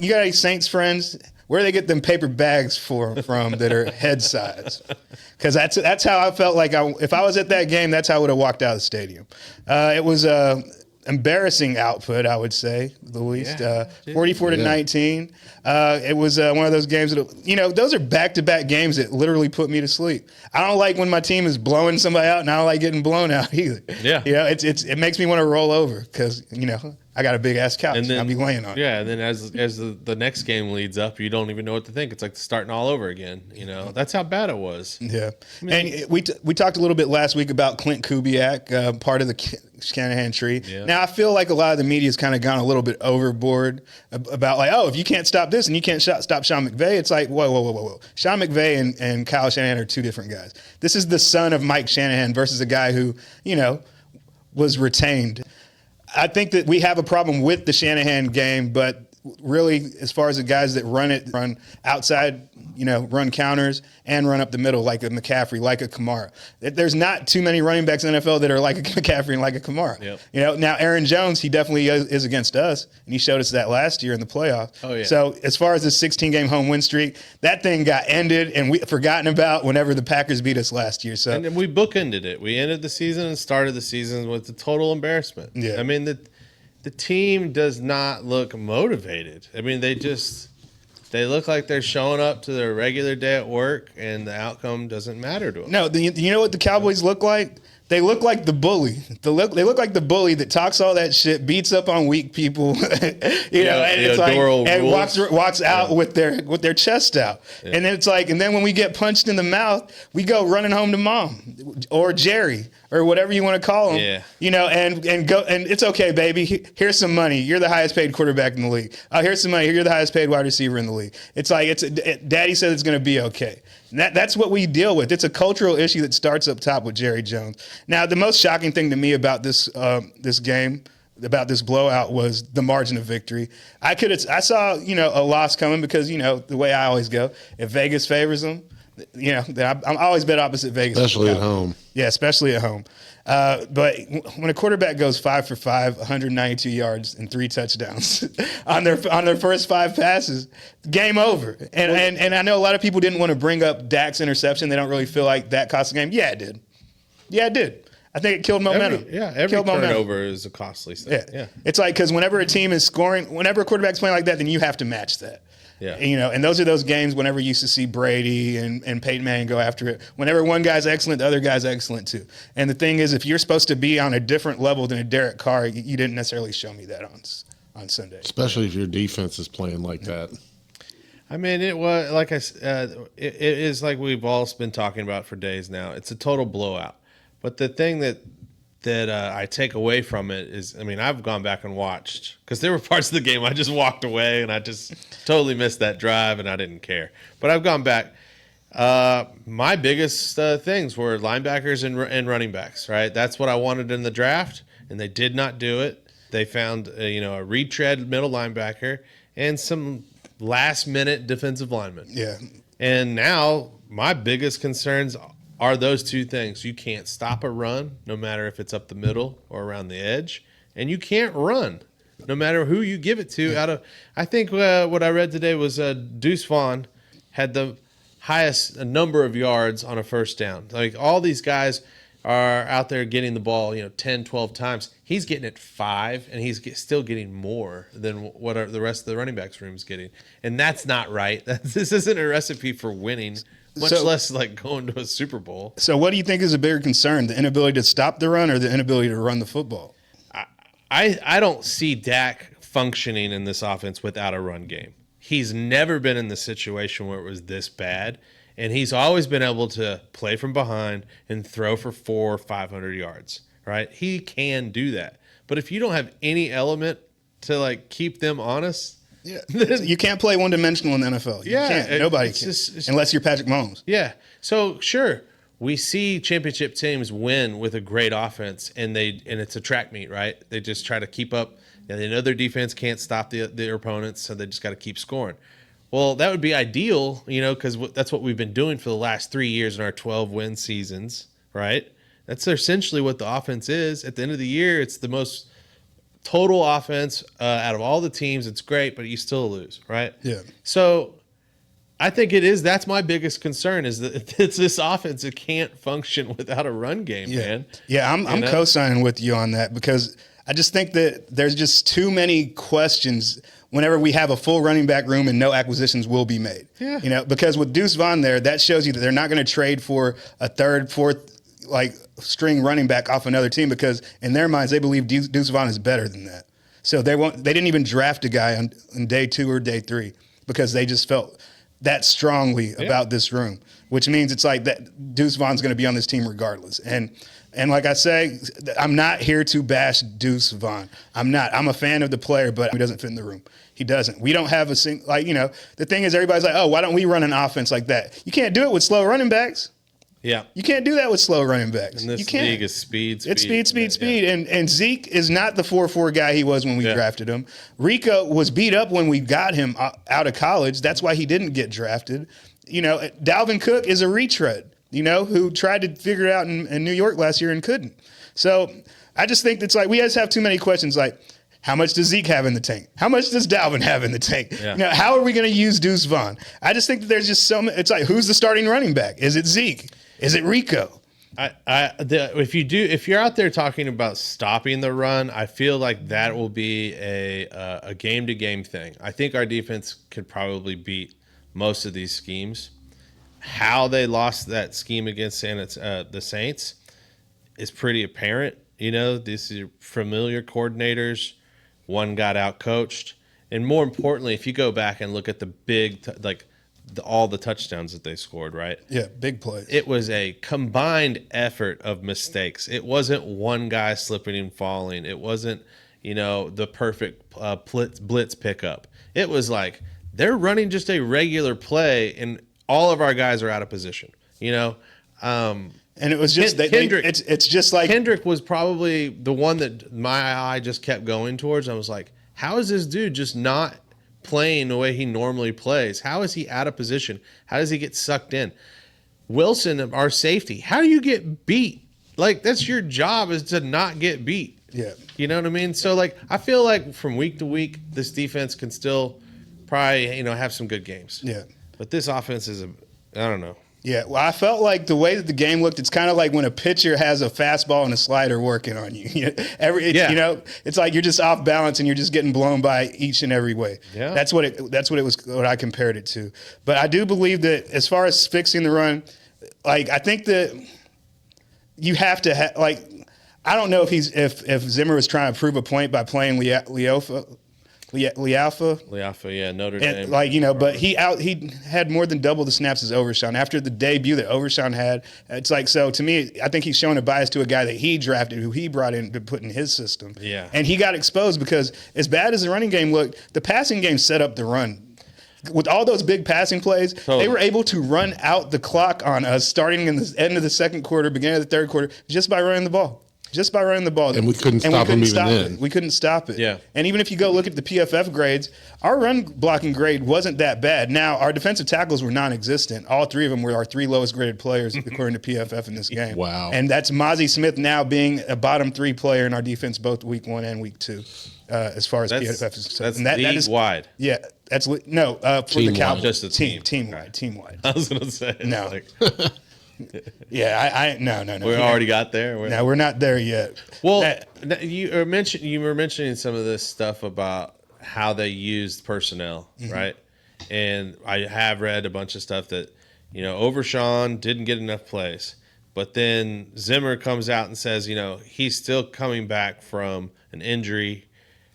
You got any Saints friends? Where do they get them paper bags from that are head size? Because that's how I felt like if I was at that game, that's how I would have walked out of the stadium. It was embarrassing output, I would say, the least. 44-19. It was one of those games that, those are back-to-back games that literally put me to sleep. I don't like when my team is blowing somebody out, and I don't like getting blown out either. Yeah. It makes me want to roll over because, I got a big-ass couch, and I'll be laying on it. Yeah, and then as the next game leads up, you don't even know what to think. It's like starting all over again. That's how bad it was. Yeah. And we talked a little bit last week about Clint Kubiak, part of the Shanahan tree. Yeah. Now, I feel like a lot of the media has kind of gone a little bit overboard about if you can't stop this and you can't stop Sean McVay, it's like, whoa. Sean McVay and Kyle Shanahan are two different guys. This is the son of Mike Shanahan versus a guy who, was retained. I think that we have a problem with the Shanahan game, but really, as far as the guys that run outside, run counters and run up the middle like a McCaffrey, like a Kamara. There's not too many running backs in the NFL that are like a McCaffrey and like a Kamara. Yep. Now Aaron Jones, he definitely is against us, and he showed us that last year in the playoffs. Oh, yeah. So as far as the 16-game home win streak, that thing got ended and we forgotten about whenever the Packers beat us last year. So and then we bookended it. We ended the season and started the season with a total embarrassment. Yeah. I mean, the team does not look motivated. I mean, they look like they're showing up to their regular day at work, and the outcome doesn't matter to them. No, you know what the Cowboys look like? They look like the bully. They look like the bully that talks all that shit, beats up on weak people, and it's like, and walks out with their chest out. Yeah. And then it's like, and then when we get punched in the mouth, we go running home to mom or Jerry or whatever you want to call him. Yeah. And go, and it's okay, baby. Here's some money. You're the highest paid quarterback in the league. Here's some money. You're the highest paid wide receiver in the league. It's like Daddy said it's going to be okay. And that's what we deal with. It's a cultural issue that starts up top with Jerry Jones. Now, the most shocking thing to me about this game, about this blowout, was the margin of victory. I saw a loss coming because the way I always go. If Vegas favors them, then I'm always bet opposite Vegas, especially at home. Yeah, especially at home. But when a quarterback goes 5 for 5, 192 yards and 3 touchdowns on their first 5 passes, game over. And I know a lot of people didn't want to bring up Dak's interception. They don't really feel like that cost the game. Yeah, it did. I think it killed momentum. Every turnover is a costly thing. Yeah. It's like, because whenever a team is scoring, whenever a quarterback's playing like that, then you have to match that. Yeah. And those are those games whenever you used to see Brady and Peyton Manning go after it. Whenever one guy's excellent, the other guy's excellent too. And the thing is, if you're supposed to be on a different level than a Derek Carr, you didn't necessarily show me that on Sunday. Especially if your defense is playing like that. I mean, it was like it is like we've all been talking about for days now. It's a total blowout. But the thing that I take away from it is, I mean, I've gone back and watched, because there were parts of the game I just walked away and I just totally missed that drive and I didn't care. But I've gone back. My biggest things were linebackers and running backs, right? That's what I wanted in the draft, and they did not do it. They found a retread middle linebacker and some last-minute defensive linemen. Yeah. And now my biggest concerns are those two things. You can't stop a run, no matter if it's up the middle or around the edge, and you can't run, no matter who you give it to. I think what I read today was Deuce Vaughn had the highest number of yards on a first down. Like, all these guys are out there getting the ball, 10, 12 times. He's getting it 5, and he's still getting more than what the rest of the running backs room is getting. And that's not right. This isn't a recipe for winning, much less like going to a Super Bowl. So what do you think is a bigger concern, the inability to stop the run or the inability to run the football? I don't see Dak functioning in this offense without a run game. He's never been in the situation where it was this bad, and he's always been able to play from behind and throw for 400 or 500 yards, right? He can do that. But if you don't have any element to keep them honest, you can't play one-dimensional in the NFL. You can't. Nobody can, unless you're Patrick Mahomes. Yeah. So, sure, we see championship teams win with a great offense, and it's a track meet, right? They just try to keep up. They know their defense can't stop their opponents, so they just got to keep scoring. Well, that would be ideal, because that's what we've been doing for the last 3 years in our 12-win seasons, right? That's essentially what the offense is. At the end of the year, it's the most total offense out of all the teams, it's great, but you still lose, right? Yeah. So I think that's my biggest concern is that it's this offense that can't function without a run game, man. Yeah, I'm co-signing with you on that because I just think that there's just too many questions whenever we have a full running back room and no acquisitions will be made. Yeah. Because with Deuce Vaughn there, that shows you that they're not going to trade for a third, fourth, string running back off another team because in their minds they believe Deuce Vaughn is better than that. So they didn't even draft a guy on day 2 or day 3 because they just felt that strongly about this room, which means it's like that Deuce Vaughn's going to be on this team regardless. And like I say, I'm not here to bash Deuce Vaughn. I'm not. I'm a fan of the player, but he doesn't fit in the room. He doesn't. We don't have a single, the thing is everybody's like, oh, why don't we run an offense like that? You can't do it with slow running backs. Yeah. You can't do that with slow running backs. And this you can't. league is speed. It's speed. And Zeke is not the 4.4 guy he was when we drafted him. Rico was beat up when we got him out of college. That's why he didn't get drafted. Dalvin Cook is a retread, who tried to figure it out in New York last year and couldn't. So I just think it's like we just have too many questions like, how much does Zeke have in the tank? How much does Dalvin have in the tank? Yeah. How are we going to use Deuce Vaughn? I just think that there's just so many. It's like, who's the starting running back? Is it Zeke? Is it Rico? If you're out there talking about stopping the run, I feel like that will be a game to game thing. I think our defense could probably beat most of these schemes. How they lost that scheme against the Saints is pretty apparent. These are familiar coordinators. One got out coached, and more importantly, if you go back and look at the big all the touchdowns that they scored, right? Yeah, big plays. It was a combined effort of mistakes. It wasn't one guy slipping and falling. It wasn't, the perfect blitz pickup. It was like they're running just a regular play, and all of our guys are out of position. And it was just Kendrick. It's just like Kendrick was probably the one that my eye just kept going towards. I was like, how is this dude just not playing the way he normally plays? How is he out of position? How does he get sucked in? Wilson, our safety, how do you get beat? That's your job, is to not get beat. Yeah. You know what I mean? So I feel like from week to week, this defense can still probably, have some good games. Yeah. But this offense is I don't know. Yeah, well, I felt like the way that the game looked, it's kind of like when a pitcher has a fastball and a slider working on you. It's like you're just off balance and you're just getting blown by each and every way. Yeah, that's what it was. What I compared it to. But I do believe that as far as fixing the run, I think that you have to have I don't know if Zimmer was trying to prove a point by playing Lealfa, Notre Dame. And but he had more than double the snaps as Overshawn. After the debut that Overshawn had, it's like, so to me, I think he's showing a bias to a guy that he drafted, who he brought in to put in his system. Yeah. And he got exposed because as bad as the running game looked, the passing game set up the run. With all those big passing plays, They were able to run out the clock on us starting in the end of the second quarter, beginning of the third quarter, just by running the ball. And we couldn't stop them even then. We couldn't stop it. Yeah. And even if you go look at the PFF grades, our run blocking grade wasn't that bad. Now, our defensive tackles were non-existent. All 3 of them were our 3 lowest graded players, according to PFF in this game. Wow. And that's Mozzie Smith now being a bottom 3 player in our defense both week 1 and week 2, as far as PFF is concerned. That's league-wide. Yeah. That's for the Cowboys. Just the team. Team-wide. I was going to say. No. Yeah, no. We already got there. No, we're not there yet. Well, you were mentioning some of this stuff about how they used personnel, right? And I have read a bunch of stuff that, Overshawn didn't get enough plays. But then Zimmer comes out and says, he's still coming back from an injury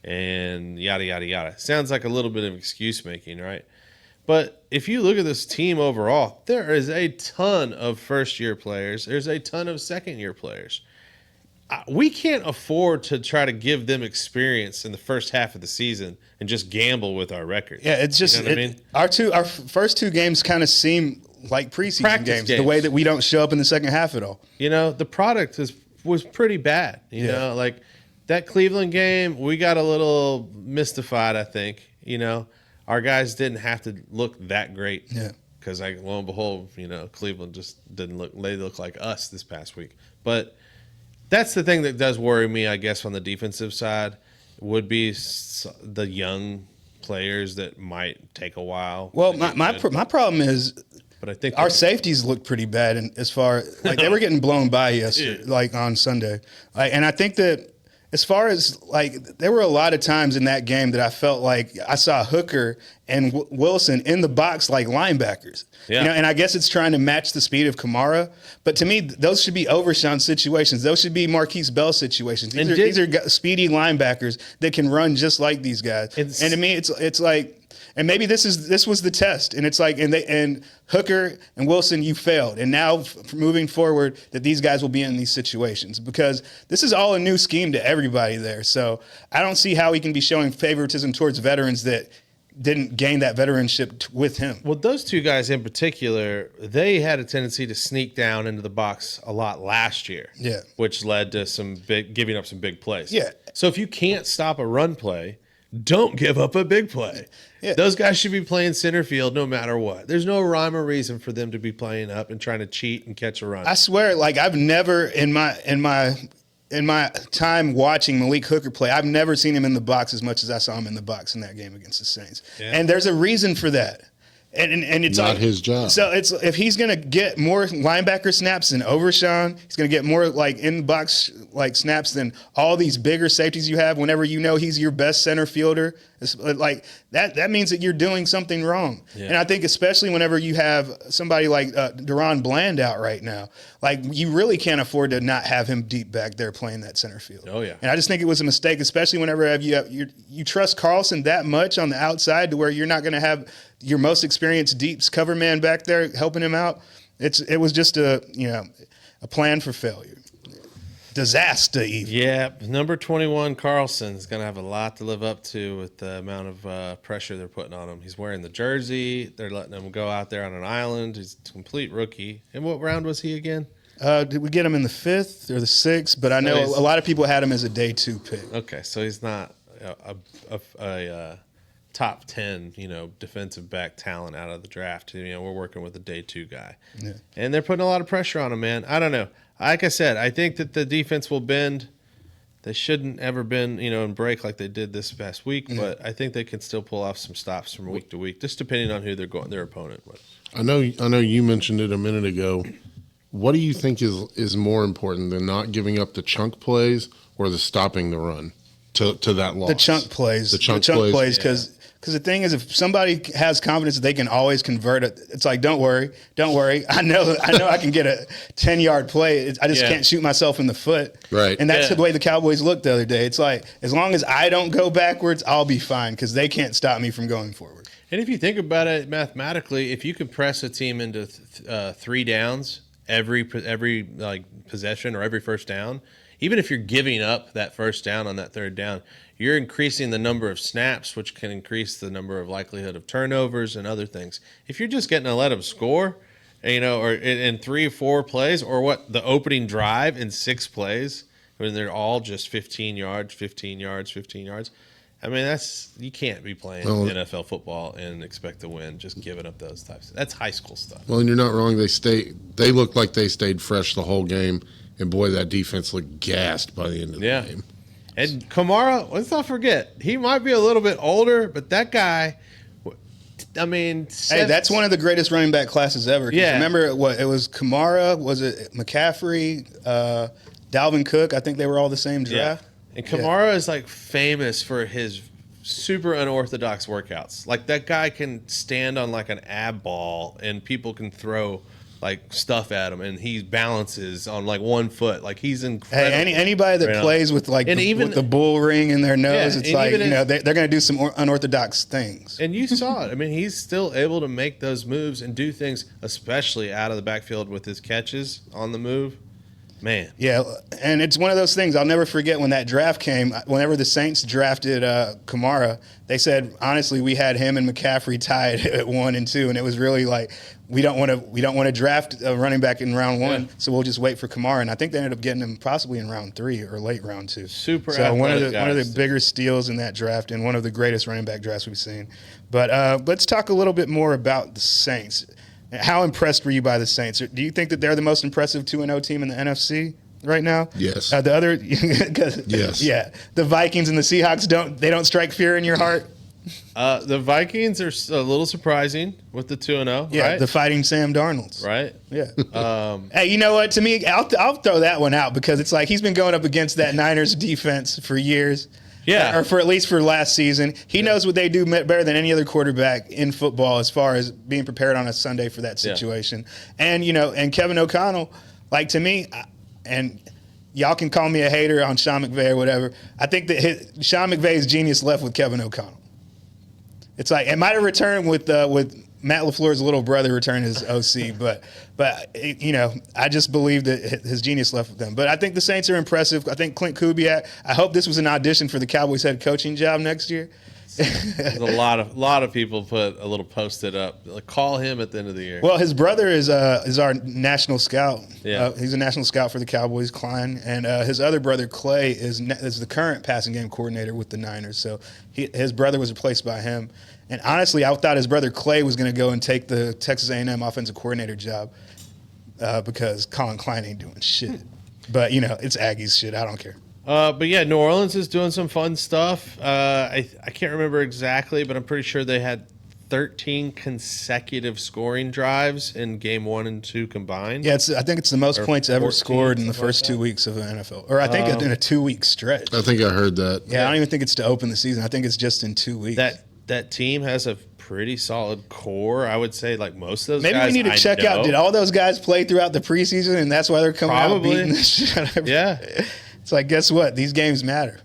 and yada, yada, yada. Sounds like a little bit of excuse making, right? But if you look at this team overall, there is a ton of first-year players. There's a ton of second-year players. We can't afford to try to give them experience in the first half of the season and just gamble with our record. Yeah, it's just I mean? Our first 2 games kind of seem like preseason games, the way that we don't show up in the second half at all. The product was pretty bad. You know, like that Cleveland game, we got a little mystified, I think. Our guys didn't have to look that great. Yeah. Because lo and behold, Cleveland just didn't look. They look like us this past week. But that's the thing that does worry me, I guess, on the defensive side. would be the young players that might take a while. Well, my problem is, but I think our safeties look pretty bad, and as far like they were getting blown by yesterday, like on Sunday, and I think that as far as like there were a lot of times in that game that I felt like I saw Hooker and Wilson in the box like linebackers. Yeah. And I guess it's trying to match the speed of Kamara, but to me those should be Overshown situations. Those should be Marquise Bell situations. These are speedy linebackers that can run just like these guys. And to me, it's like. And maybe this was the test, and it's like, and Hooker and Wilson, you failed, and now moving forward, that these guys will be in these situations because this is all a new scheme to everybody there. So I don't see how he can be showing favoritism towards veterans that didn't gain that veteranship with him. Well, those two guys in particular, they had a tendency to sneak down into the box a lot last year, which led to giving up some big plays. Yeah. So if you can't stop a run play, don't give up a big play. Yeah. Those guys should be playing center field no matter what. There's no rhyme or reason for them to be playing up and trying to cheat and catch a run. I swear, like I've never in my time watching Malik Hooker play, I've never seen him in the box as much as I saw him in the box in that game against the Saints. Yeah. And there's a reason for that. And it's not his job. So it's if he's going to get more linebacker snaps than Overshown, he's going to get more like in the box like snaps than all these bigger safeties you have. Whenever you know he's your best center fielder, it's like that means that you're doing something wrong. Yeah. And I think especially whenever you have somebody like Deron Bland out right now, like you really can't afford to not have him deep back there playing that center field. Oh yeah. And I just think it was a mistake, especially whenever you trust Carlson that much on the outside to where you're not going to have your most experienced deep cover man back there helping him out. It was just a plan for failure. Disaster even. Yeah, number 21 Carlson is going to have a lot to live up to with the amount of pressure they're putting on him. He's wearing the jersey. They're letting him go out there on an island. He's a complete rookie. And what round was he again? Did we get him in the 5th or the 6th? But I know a lot of people had him as a day 2 pick. Okay, so he's not a top 10, defensive back talent out of the draft. We're working with a day 2 guy. Yeah. And they're putting a lot of pressure on him, man. I don't know. Like I said, I think that the defense will bend. They shouldn't ever bend, and break like they did this past week, but I think they can still pull off some stops from week to week, just depending on who their opponent was. I know you mentioned it a minute ago. What do you think is more important than not giving up the chunk plays or the stopping the run to that loss? The chunk plays. The chunk plays because the thing is, if somebody has confidence that they can always convert it, it's like, don't worry. I know I can get a 10-yard play. I just can't shoot myself in the foot. Right. And that's the way the Cowboys looked the other day. It's like, as long as I don't go backwards, I'll be fine because they can't stop me from going forward. And if you think about it mathematically, if you can press a team into 3 downs every possession or every first down, even if you're giving up that first down on that 3rd down, you're increasing the number of snaps, which can increase the number of likelihood of turnovers and other things. If you're just getting to let them score, or in 3 or 4 plays, or the opening drive in 6 plays, when they're all just 15 yards, 15 yards, 15 yards. I mean, you can't be playing NFL football and expect to win just giving up those types. That's high school stuff. Well, and you're not wrong. They looked like they stayed fresh the whole game, and boy, that defense looked gassed by the end of the game. And Kamara, let's not forget, he might be a little bit older, but that guy, I mean... Hey, that's one of the greatest running back classes ever. Yeah. Remember, it was Kamara, was it McCaffrey, Dalvin Cook? I think they were all the same draft. Yeah. And Kamara is, famous for his super unorthodox workouts. Like, that guy can stand on, an ab ball, and people can throw... stuff at him, and he balances on 1 foot. He's incredible. Hey, anybody that plays with with the bull ring in their nose, it's they're going to do some unorthodox things. And you saw it. I mean, he's still able to make those moves and do things, especially out of the backfield with his catches on the move. Man. Yeah, and it's one of those things I'll never forget when that draft came. Whenever the Saints drafted Kamara, they said, honestly, we had him and McCaffrey tied at 1 and 2, and it was really we don't want to draft a running back in round 1, so we'll just wait for Kamara. And I think they ended up getting him possibly in round 3 or late round 2. Super. So one of the bigger steals in that draft and one of the greatest running back drafts we've seen. But let's talk a little bit more about the Saints. How impressed were you by the Saints? Do you think that they're the most impressive 2-0 team in the NFC? right now? Yes. The other, Yes. Yeah. The Vikings and the Seahawks don't strike fear in your heart. The Vikings are a little surprising with the 2-0. Yeah. Right? The fighting Sam Darnolds. Right. Yeah. Hey, you know what? To me, I'll throw that one out because it's like he's been going up against that Niners defense for years. Yeah. Or for at least for last season. He knows what they do better than any other quarterback in football as far as being prepared on a Sunday for that situation. Yeah. And Kevin O'Connell, like to me, and y'all can call me a hater on Sean McVay or whatever. I think that Sean McVay's genius left with Kevin O'Connell. It's like it might have returned with Matt LaFleur's little brother returned as OC, but I just believe that his genius left with them. But I think the Saints are impressive. I think Clint Kubiak. I hope this was an audition for the Cowboys head coaching job next year. There's a lot of people put a little post-it up. Like, call him at the end of the year. Well, his brother is our national scout. Yeah. He's a national scout for the Cowboys, Klein, and his other brother Clay is the current passing game coordinator with the Niners. So his brother was replaced by him. And honestly, I thought his brother Clay was going to go and take the Texas A&M offensive coordinator job because Colin Klein ain't doing shit. But it's Aggies shit. I don't care. But yeah, New Orleans is doing some fun stuff. I can't remember exactly, but I'm pretty sure they had 13 consecutive scoring drives in game 1 and 2 combined. Yeah, I think it's the most points ever 14, scored in the first 2 weeks of the NFL. Or I think in a 2-week stretch. I think I heard that. Yeah, I don't even think it's to open the season. I think it's just in 2 weeks. That team has a pretty solid core. I would say like most of those Maybe guys we need to check out, did all those guys play throughout the preseason and that's why they're coming out beating the shit out of everybody? Yeah. It's like, guess what? These games matter.